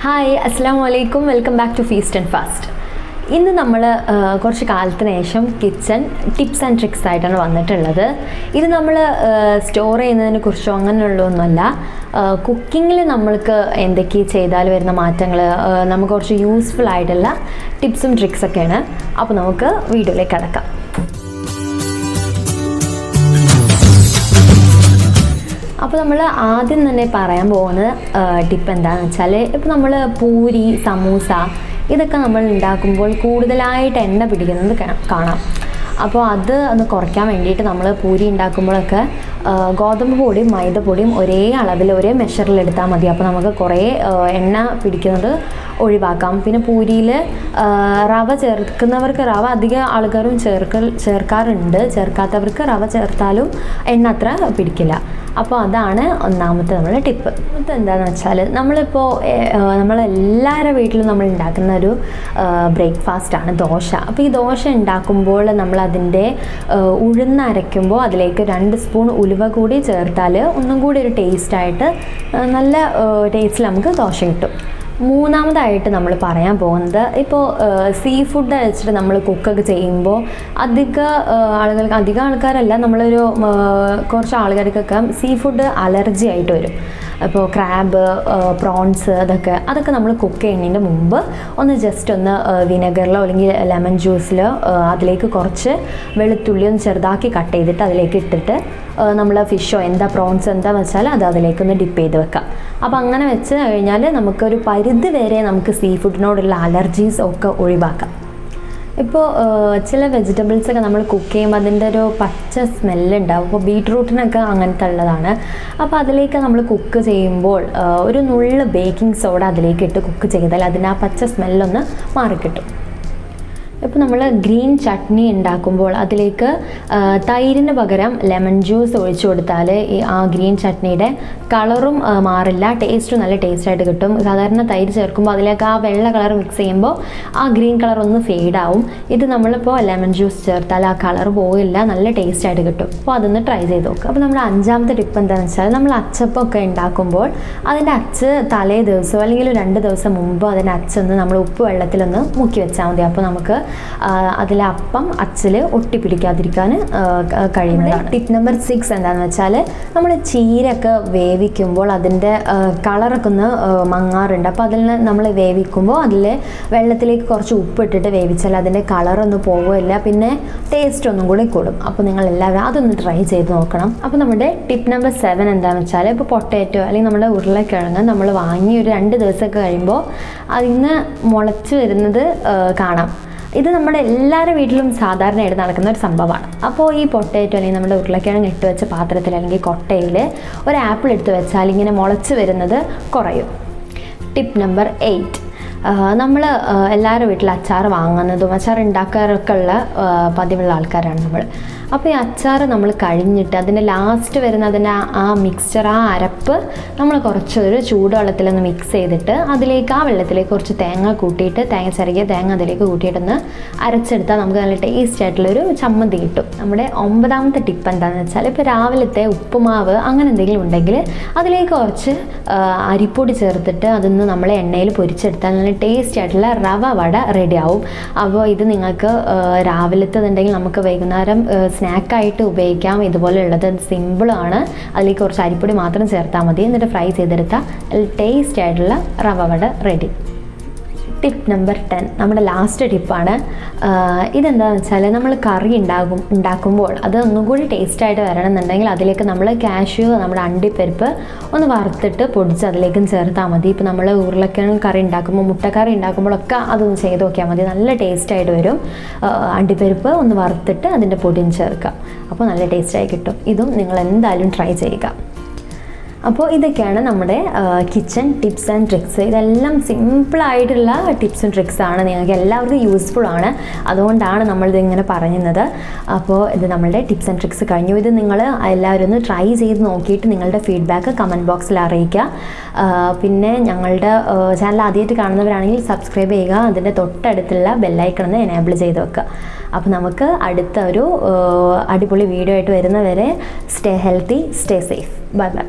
Hi, Assalamu alaikum. Welcome back to Feast and Fast. ഇന്ന് നമ്മൾ കുറച്ച് കാലത്തിന് ശേഷം കിച്ചൺ ടിപ്സ് ആൻഡ് ട്രിക്സ് ആയിട്ടാണ് വന്നിട്ടുള്ളത്. ഇത് നമ്മൾ സ്റ്റോർ ചെയ്യുന്നതിനെ കുറിച്ചോ അങ്ങനെയുള്ളതൊന്നുമല്ല. കുക്കിങ്ങിൽ നമ്മൾക്ക് എന്തൊക്കെ ചെയ്താൽ വരുന്ന മാറ്റങ്ങൾ നമുക്ക് കുറച്ച് യൂസ്ഫുൾ ആയിട്ടുള്ള ടിപ്സും ട്രിക്സൊക്കെയാണ്. അപ്പോൾ നമുക്ക് വീഡിയോയിലേക്ക് കടക്കാം. അപ്പോൾ നമ്മൾ ആദ്യം തന്നെ പറയാൻ പോകുന്ന ടിപ്പ് എന്താണെന്ന് വെച്ചാൽ, ഇപ്പോൾ നമ്മൾ പൂരി, സമൂസ ഇതൊക്കെ നമ്മൾ ഉണ്ടാക്കുമ്പോൾ കൂടുതലായിട്ട് എണ്ണ പിടിക്കുന്നത് കാണാം. അപ്പോൾ അത് ഒന്ന് കുറയ്ക്കാൻ വേണ്ടിയിട്ട് നമ്മൾ പൂരി ഉണ്ടാക്കുമ്പോഴൊക്കെ ഗോതമ്പ് പൊടിയും മൈദപ്പൊടിയും ഒരേ അളവിൽ ഒരേ മെഷറിൽ എടുത്താൽ മതി. അപ്പോൾ നമുക്ക് കുറേ എണ്ണ പിടിക്കുന്നത് ഒഴിവാക്കാം. പിന്നെ പൂരിയിൽ റവ ചേർക്കുന്നവർക്ക് റവ അധികം ആൾക്കാരും ചേർക്കാറുണ്ട്. ചേർക്കാത്തവർക്ക് റവ ചേർത്താലും എണ്ണ അത്ര പിടിക്കില്ല. അപ്പോൾ അതാണ് ഒന്നാമത്തെ നമ്മുടെ ടിപ്പ്. എന്താണെന്ന് വെച്ചാൽ, നമ്മളെല്ലാവരുടെ വീട്ടിലും നമ്മൾ ഉണ്ടാക്കുന്ന ഒരു ബ്രേക്ക്ഫാസ്റ്റാണ് ദോശ. അപ്പോൾ ഈ ദോശ ഉണ്ടാക്കുമ്പോൾ നമ്മളതിൻ്റെ ഉഴുന്ന് അരയ്ക്കുമ്പോൾ അതിലേക്ക് 2 സ്പൂൺ ഉലുവ കൂടി ചേർത്താൽ ഒന്നും കൂടി ഒരു ടേസ്റ്റായിട്ട് നല്ല ടേസ്റ്റിൽ നമുക്ക് ദോശ കിട്ടും. മൂന്നാമതായിട്ട് നമ്മൾ പറയാൻ പോകുന്നത്, ഇപ്പോൾ സീ ഫുഡ് വെച്ചിട്ട് നമ്മൾ കുക്കൊക്കെ ചെയ്യുമ്പോൾ അധികം ആൾക്കാരല്ല, നമ്മളൊരു കുറച്ച് ആൾക്കാർക്കൊക്കെ സീ ഫുഡ് അലർജി ആയിട്ട് വരും. ഇപ്പോൾ ക്രാബ്, പ്രോൺസ് അതൊക്കെ നമ്മൾ കുക്ക് ചെയ്യുന്നതിൻ്റെ മുമ്പ് ഒന്ന് ജസ്റ്റ് ഒന്ന് വിനെഗറിലോ അല്ലെങ്കിൽ ലെമൺ ജ്യൂസിലോ അതിലേക്ക് കുറച്ച് വെളുത്തുള്ളി ഒന്ന് ചെറുതാക്കി കട്ട് ചെയ്തിട്ട് അതിലേക്ക് ഇട്ടിട്ട് നമ്മൾ ഫിഷോ പ്രോൺസ് എന്താണെന്ന് വെച്ചാൽ അത് അതിലേക്കൊന്ന് ഡിപ്പ് ചെയ്ത് വെക്കാം. അപ്പോൾ അങ്ങനെ വെച്ച് കഴിഞ്ഞാൽ നമുക്കൊരു പരിധി വരെ നമുക്ക് സീ ഫുഡിനോടുള്ള അലർജീസ് ഒക്കെ ഒഴിവാക്കാം. ഇപ്പോൾ ചില വെജിറ്റബിൾസൊക്കെ നമ്മൾ കുക്ക് ചെയ്യുമ്പോൾ അതിൻ്റെ ഒരു പച്ച സ്മെല്ലുണ്ടാവും. അപ്പോൾ ബീട്രൂട്ടിനൊക്കെ അങ്ങനത്തെ ഉള്ളതാണ്. അപ്പോൾ അതിലേക്ക് നമ്മൾ കുക്ക് ചെയ്യുമ്പോൾ ഒരു നുള്ള് ബേക്കിംഗ് സോഡ അതിലേക്ക് ഇട്ട് കുക്ക് ചെയ്താൽ അതിന് ആ പച്ച സ്മെല്ലൊന്ന് മാറിക്കിട്ടും. ഇപ്പോൾ നമ്മൾ ഗ്രീൻ ചട്നി ഉണ്ടാക്കുമ്പോൾ അതിലേക്ക് തൈരിന് പകരം ലെമൺ ജ്യൂസ് ഒഴിച്ചു കൊടുത്താൽ ആ ഗ്രീൻ ചട്നിയുടെ കളറും മാറില്ല, ടേസ്റ്റും നല്ല ടേസ്റ്റായിട്ട് കിട്ടും. സാധാരണ തൈര് ചേർക്കുമ്പോൾ അതിലേക്ക് ആ വെള്ള കളർ മിക്സ് ചെയ്യുമ്പോൾ ആ ഗ്രീൻ കളർ ഒന്ന് ഫെയ്ഡാവും. ഇത് നമ്മളിപ്പോൾ ലെമൺ ജ്യൂസ് ചേർത്താൽ ആ കളർ പോകില്ല, നല്ല ടേസ്റ്റായിട്ട് കിട്ടും. അപ്പോൾ അതൊന്ന് ട്രൈ ചെയ്ത് നോക്കുക. അപ്പോൾ നമ്മുടെ 5ാമത്തെ ടിപ്പ് എന്താണെന്ന് വെച്ചാൽ, നമ്മൾ അച്ചപ്പൊക്കെ ഉണ്ടാക്കുമ്പോൾ അതിൻ്റെ അച്ച് തലേ ദിവസമോ അല്ലെങ്കിൽ 2 ദിവസം മുമ്പോ അതിൻ്റെ അച്ചൊന്ന് നമ്മൾ ഉപ്പ് വെള്ളത്തിലൊന്ന് മുക്കി വെച്ചാൽ മതി. അപ്പോൾ നമുക്ക് അതിലെ അപ്പം അച്ചിൽ ഒട്ടിപ്പിടിക്കാതിരിക്കാൻ കഴിയുന്നതാണ്. ടിപ്പ് നമ്പർ 6 എന്താണെന്ന് വെച്ചാൽ, നമ്മൾ ചീരയൊക്കെ വേവിക്കുമ്പോൾ അതിൻ്റെ കളറൊക്കെ ഒന്ന് മങ്ങാറുണ്ട്. അപ്പോൾ അതിൽ നമ്മൾ വേവിക്കുമ്പോൾ അതിൽ വെള്ളത്തിലേക്ക് കുറച്ച് ഉപ്പിട്ടിട്ട് വേവിച്ചാൽ അതിൻ്റെ കളറൊന്നും പോവില്ല, പിന്നെ ടേസ്റ്റ് ഒന്നും കൂടി കൂടും. അപ്പോൾ നിങ്ങൾ എല്ലാവരും അതൊന്ന് ട്രൈ ചെയ്ത് നോക്കണം. അപ്പോൾ നമ്മുടെ ടിപ്പ് നമ്പർ 7 എന്താണെന്ന് വെച്ചാൽ, ഇപ്പോൾ പൊട്ടാറ്റോ അല്ലെങ്കിൽ നമ്മുടെ ഉരുളക്കിഴങ്ങ് നമ്മൾ വാങ്ങി ഒരു 2 ദിവസമൊക്കെ കഴിയുമ്പോൾ അതിന് മുളച്ച് വരുന്നത് കാണാം. ഇത് നമ്മുടെ എല്ലാവരുടെ വീട്ടിലും സാധാരണയായിട്ട് നടക്കുന്ന ഒരു സംഭവമാണ്. അപ്പോൾ ഈ പൊട്ടാറ്റോ അല്ലെങ്കിൽ നമ്മുടെ ഉരുളക്കിഴങ്ങ് ഇട്ട് വെച്ച പാത്രത്തിൽ അല്ലെങ്കിൽ കൊട്ടയിൽ ഒരു ആപ്പിൾ എടുത്ത് വെച്ചാൽ ഇങ്ങനെ മുളച്ച് വരുന്നത് കുറയും. ടിപ്പ് നമ്പർ 8, നമ്മൾ എല്ലാവരുടെ വീട്ടിൽ അച്ചാർ വാങ്ങുന്നതും അച്ചാർ ഉണ്ടാക്കാറൊക്കെ ഉള്ള പതിവുള്ള ആൾക്കാരാണ് നമ്മൾ. അപ്പോൾ ഈ അച്ചാർ നമ്മൾ കഴിഞ്ഞിട്ട് അതിൻ്റെ ലാസ്റ്റ് വരുന്ന അതിൻ്റെ ആ മിക്സ്ചർ, ആ അരപ്പ് നമ്മൾ കുറച്ചൊരു ചൂടുവെള്ളത്തിലൊന്ന് മിക്സ് ചെയ്തിട്ട് അതിലേക്ക് ആ വെള്ളത്തിലേക്ക് കുറച്ച് തേങ്ങ കൂട്ടിയിട്ട് ചെറിയ തേങ്ങ അതിലേക്ക് കൂട്ടിയിട്ടൊന്ന് അരച്ചെടുത്താൽ നമുക്ക് നല്ല ടേസ്റ്റ് ആയിട്ടുള്ളൊരു ചമ്മന്തി കിട്ടും. നമ്മുടെ 9ാമത്തെ ടിപ്പ് എന്താണെന്ന് വെച്ചാൽ, ഇപ്പോൾ രാവിലത്തെ ഉപ്പുമാവ് അങ്ങനെ എന്തെങ്കിലും ഉണ്ടെങ്കിൽ അതിലേക്ക് കുറച്ച് അരിപ്പൊടി ചേർത്തിട്ട് അതൊന്ന് നമ്മൾ എണ്ണയിൽ പൊരിച്ചെടുത്താൽ നല്ല ടേസ്റ്റി ആയിട്ടുള്ള റവ വട റെഡി ആവും. അപ്പോൾ ഇത് നിങ്ങൾക്ക് രാവിലത്തേതുണ്ടെങ്കിൽ നമുക്ക് വൈകുന്നേരം സ്നാക്കായിട്ട് ഉപയോഗിക്കാം. ഇതുപോലെയുള്ളത് സിമ്പിളാണ്. അതിലേക്ക് കുറച്ച് അരിപ്പൊടി മാത്രം ചേർത്താൽ മതി. എന്നിട്ട് ഫ്രൈ ചെയ്തെടുത്താൽ ടേസ്റ്റി ആയിട്ടുള്ള റവ വട റെഡി. ടിപ്പ് നമ്പർ 10 നമ്മുടെ ലാസ്റ്റ് ടിപ്പാണ്. ഇതെന്താണെന്ന് വെച്ചാൽ, നമ്മൾ കറി ഉണ്ടാക്കുമ്പോൾ അത് ഒന്നും കൂടി ടേസ്റ്റായിട്ട് വരണമെന്നുണ്ടെങ്കിൽ അതിലേക്ക് നമ്മൾ കാഷ്യൂ, നമ്മുടെ അണ്ടിപ്പരിപ്പ് ഒന്ന് വറുത്തിട്ട് പൊടിച്ച് അതിലേക്കും ചേർത്താൽ മതി. ഇപ്പോൾ നമ്മൾ ഉരുളക്കിഴങ്ങ് കറി ഉണ്ടാക്കുമ്പോൾ, മുട്ടക്കറി ഉണ്ടാക്കുമ്പോഴൊക്കെ അതൊന്ന് ചെയ്ത് നോക്കിയാൽ മതി, നല്ല ടേസ്റ്റായിട്ട് വരും. അണ്ടിപ്പരിപ്പ് ഒന്ന് വറുത്തിട്ട് അതിൻ്റെ പൊടിയും ചേർക്കാം, അപ്പോൾ നല്ല ടേസ്റ്റായി കിട്ടും. ഇതും നിങ്ങൾ എന്തായാലും ട്രൈ ചെയ്യുക. അപ്പോൾ ഇതൊക്കെയാണ് നമ്മുടെ കിച്ചൺ ടിപ്സ് ആൻഡ് ട്രിക്സ്. ഇതെല്ലാം സിമ്പിളായിട്ടുള്ള ടിപ്സും ട്രിക്സാണ്, നിങ്ങൾക്ക് എല്ലാവർക്കും യൂസ്ഫുൾ ആണ്. അതുകൊണ്ടാണ് നമ്മളിതിങ്ങനെ പറയുന്നത്. അപ്പോൾ ഇത് നമ്മളുടെ ടിപ്സ് ആൻഡ് ട്രിക്സ് കഴിഞ്ഞു. ഇത് നിങ്ങൾ എല്ലാവരും ഒന്ന് ട്രൈ ചെയ്ത് നോക്കിയിട്ട് നിങ്ങളുടെ ഫീഡ്ബാക്ക് കമൻറ്റ് ബോക്സിൽ അറിയിക്കുക. പിന്നെ ഞങ്ങളുടെ ചാനൽ ആദ്യമായിട്ട് കാണുന്നവരാണെങ്കിൽ സബ്സ്ക്രൈബ് ചെയ്യുക. അതിൻ്റെ തൊട്ടടുത്തുള്ള ബെല്ലൈക്കൺ ഒന്ന് എനേബിൾ ചെയ്ത് വെക്കുക. അപ്പോൾ നമുക്ക് അടുത്ത ഒരു അടിപൊളി വീഡിയോ ആയിട്ട് വരുന്നവരെ stay healthy, stay safe. Bye bye.